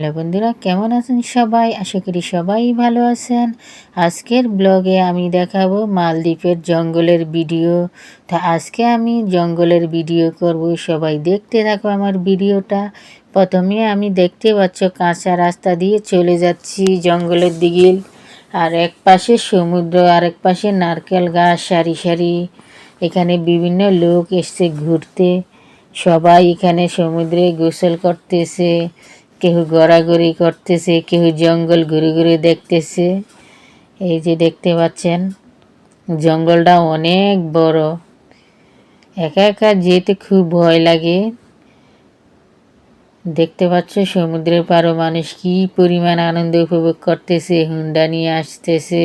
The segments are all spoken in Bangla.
হ্যালো বন্ধুরা, কেমন আছেন সবাই? আশা করি সবাই ভালো আছেন। আজকের ব্লগে আমি দেখাবো মালদ্বীপের জঙ্গলের ভিডিও। আজকে আমি জঙ্গলের ভিডিও করব, সবাই দেখতে থাকো আমার ভিডিওটা। প্রথমে আমি দেখতে পাচ্ছ কাঁচা রাস্তা দিয়ে চলে যাচ্ছি জঙ্গলের দিকে। আর এক পাশে সমুদ্র, আর এক পাশে নারকেল গাছ সারি সারি। এখানে বিভিন্ন লোক এসছে ঘুরতে। সবাই এখানে সমুদ্রে গোসল করতেছে, কেউ ঘোরাঘুরি করতেছে, কেউ জঙ্গল ঘুরে ঘুরে দেখতেছে। এই যে দেখতে পাচ্ছেন জঙ্গলটা অনেক বড়। একা একা যেতে খুব ভয় লাগে। দেখতে পাচ্ছ সমুদ্রের পাড়ে মানুষ কি পরিমাণ আনন্দ উপভোগ করতেছে, হুন্ডা নিয়ে আসতেছে,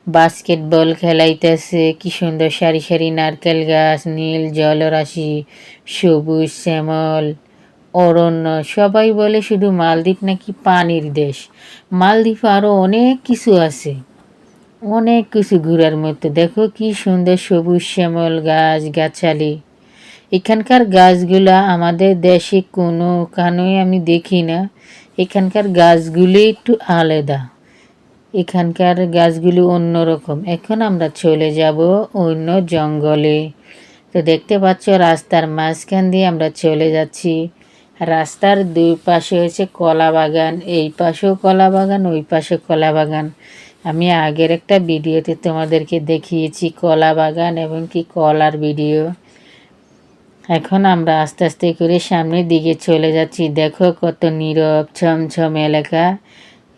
বাস্কেটবল খেলাইতেছে। কি সুন্দর সারি সারি নারকেল গাছ, নীল জলরাশি, সবুজ শ্যামল অরণ্য। সবাই বলে শুধু মালদ্বীপ নাকি পানির দেশ। মালদ্বীপ আরও অনেক কিছু আছে, অনেক কিছু ঘোরার মতো। দেখো কি সুন্দর সবুজ শ্যামল গাছ গাছালি। এখানকার গাছগুলা আমাদের দেশে কোনোখানেই আমি দেখি না। এখানকার গাছগুলি একটু আলাদা, এখানকার গাছগুলো অন্যরকম। এখন আমরা চলে যাব অন্য জঙ্গলে। তো দেখতে পাচ্ছ রাস্তার মাঝখান দিয়ে আমরা চলে যাচ্ছি। রাস্তার দুই পাশে হয়েছে কলা বাগান, এই পাশেও কলা বাগান, ওই পাশে কলা বাগান। আমি আগের একটা ভিডিওতে তোমাদেরকে দেখিয়েছি কলা বাগান এবং কি কলার ভিডিও। এখন আমরা আস্তে আস্তে করে সামনের দিকে চলে যাচ্ছি। দেখো কত নীরব ছমছম এলাকা।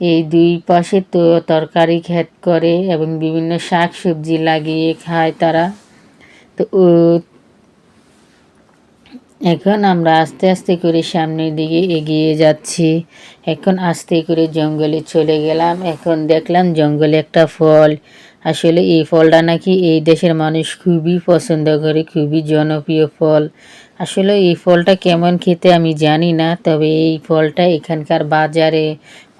এই দুই পাশে তো তরকারি ক্ষেত করে এবং বিভিন্ন শাক সবজি লাগিয়ে খায় তারা। তো এখন আমরা আস্তে আস্তে করে সামনের দিকে এগিয়ে যাচ্ছি। এখন আস্তে করে জঙ্গলে চলে গেলাম। এখন দেখলাম জঙ্গলে একটা ফল। আসলে এই ফলটা নাকি এই দেশের মানুষ খুবই পছন্দ করে, খুবই জনপ্রিয় ফল। আসলে এই ফলটা কেমন খেতে আমি জানি না, তবে এই ফলটা এখানকার বাজারে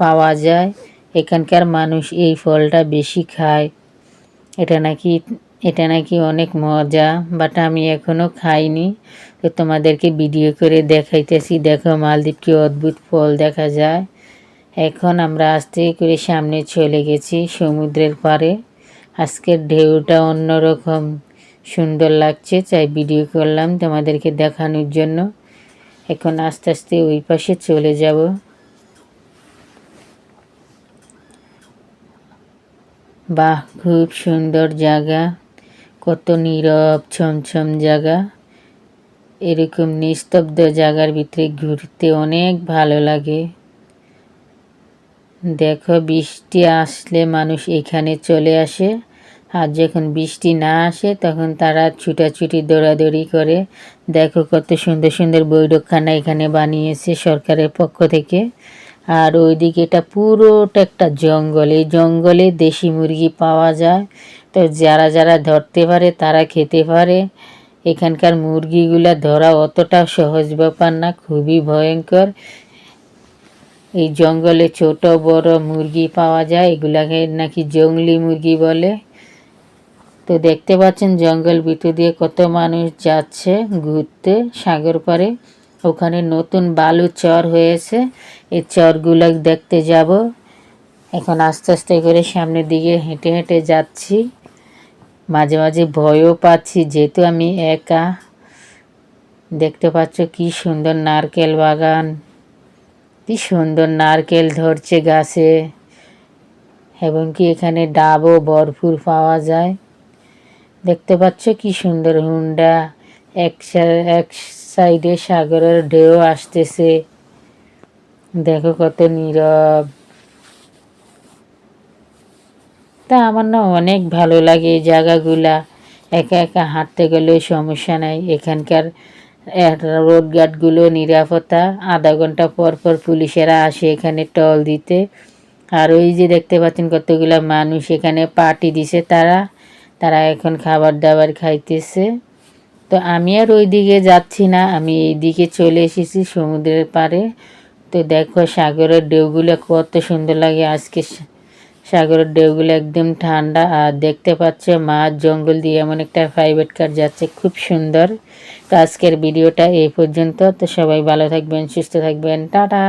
পাওয়া যায়। এখানকার মানুষ এই ফলটা বেশি খায়। এটা নাকি অনেক মজা, বাট আমি এখনো খাইনি। তো তোমাদেরকে ভিডিও করে দেখাইতেছি। দেখো মালদ্বীপ কি অদ্ভুত ফল দেখা যায়। এখন আমরা আস্তে করে সামনে চলে গেছি সমুদ্রের পাড়ে। আজকের ঢেউটা অন্যরকম সুন্দর লাগছে, তাই ভিডিও করলাম তোমাদেরকে দেখানোর জন্য। এখন আস্তে আস্তে ওই পাশে চলে যাব। বাহ, খুব সুন্দর জায়গা, কত নীরব ছমছম জায়গা। এরকম নিস্তব্ধ জায়গার ভিতরে ঘুরতে অনেক ভালো লাগে। দেখো বৃষ্টি আসলে মানুষ এখানে চলে আসে, আর যখন বৃষ্টি না আসে তখন তারা ছুটাছুটি দৌড়াদৌড়ি করে। দেখো কত সুন্দর সুন্দর বৈঠকখানা এখানে বানিয়েছে সরকারের পক্ষ থেকে। আর ওইদিকে এটা পুরোটা একটা জঙ্গল, এই জঙ্গলে দেশি মুরগি পাওয়া যায়। তো যারা যারা ধরতে পারে তারা খেতে পারে। এখানকার মুরগিগুলা ধরা অতটা সহজ ব্যাপার না, খুবই ভয়ঙ্কর। এই জঙ্গলে ছোট বড় মুরগি পাওয়া যায়, এগুলাকে নাকি জংলি মুরগি বলে। তো দেখতে পাচ্ছেন জঙ্গল ভিতর দিয়ে কত মানুষ যাচ্ছে ঘুরতে সাগর পাড়ে। ওখানে নতুন বালু চর হয়েছে, এই চরগুলো দেখতে যাব। এখন আস্তে আস্তে করে সামনের দিকে হেঁটে হেঁটে যাচ্ছি। মাঝে মাঝে ভয়ও পাচ্ছি যেহেতু আমি একা। দেখতে পাচ্ছ কি সুন্দর নারকেল বাগান, কি সুন্দর নারকেল ধরছে গাছে, এবং কি এখানে ডাবও ভরপুর পাওয়া যায়। দেখতে পাচ্ছ কি সুন্দর হুন্ডা, এক সাইডে সাগরের ঢেউ আসতেছে। দেখো কত নীরব। তা আমার না অনেক ভালো লাগে এই জায়গাগুলা। একা একা হাঁটতে গেলেও সমস্যা নাই। এখানকার রোড গার্ডগুলো নিরাপত্তা, আধা ঘন্টা পর পর পুলিশেরা আসে এখানে টল দিতে। আর ওই যে দেখতে পাচ্ছেন কতগুলা মানুষ এখানে পার্টি দিছে, তারা তারা এখন খাবার দাবার খাইতেছে। তো আমি আর ওই দিকে যাচ্ছি না, আমি এই দিকে চলে এসেছি সমুদ্রের পাড়ে। তো দেখো সাগরের ঢেউগুলো কত সুন্দর লাগে আজকে। সাগরের ঢেউগুলো একদম ঠান্ডা। আর দেখতে পাচ্ছ মাঝ জঙ্গল দিয়ে এমন একটা প্রাইভেট কার যাচ্ছে, খুব সুন্দর। তো আজকের ভিডিওটা এই পর্যন্ত। তো সবাই ভালো থাকবেন, সুস্থ থাকবেন, টাটা।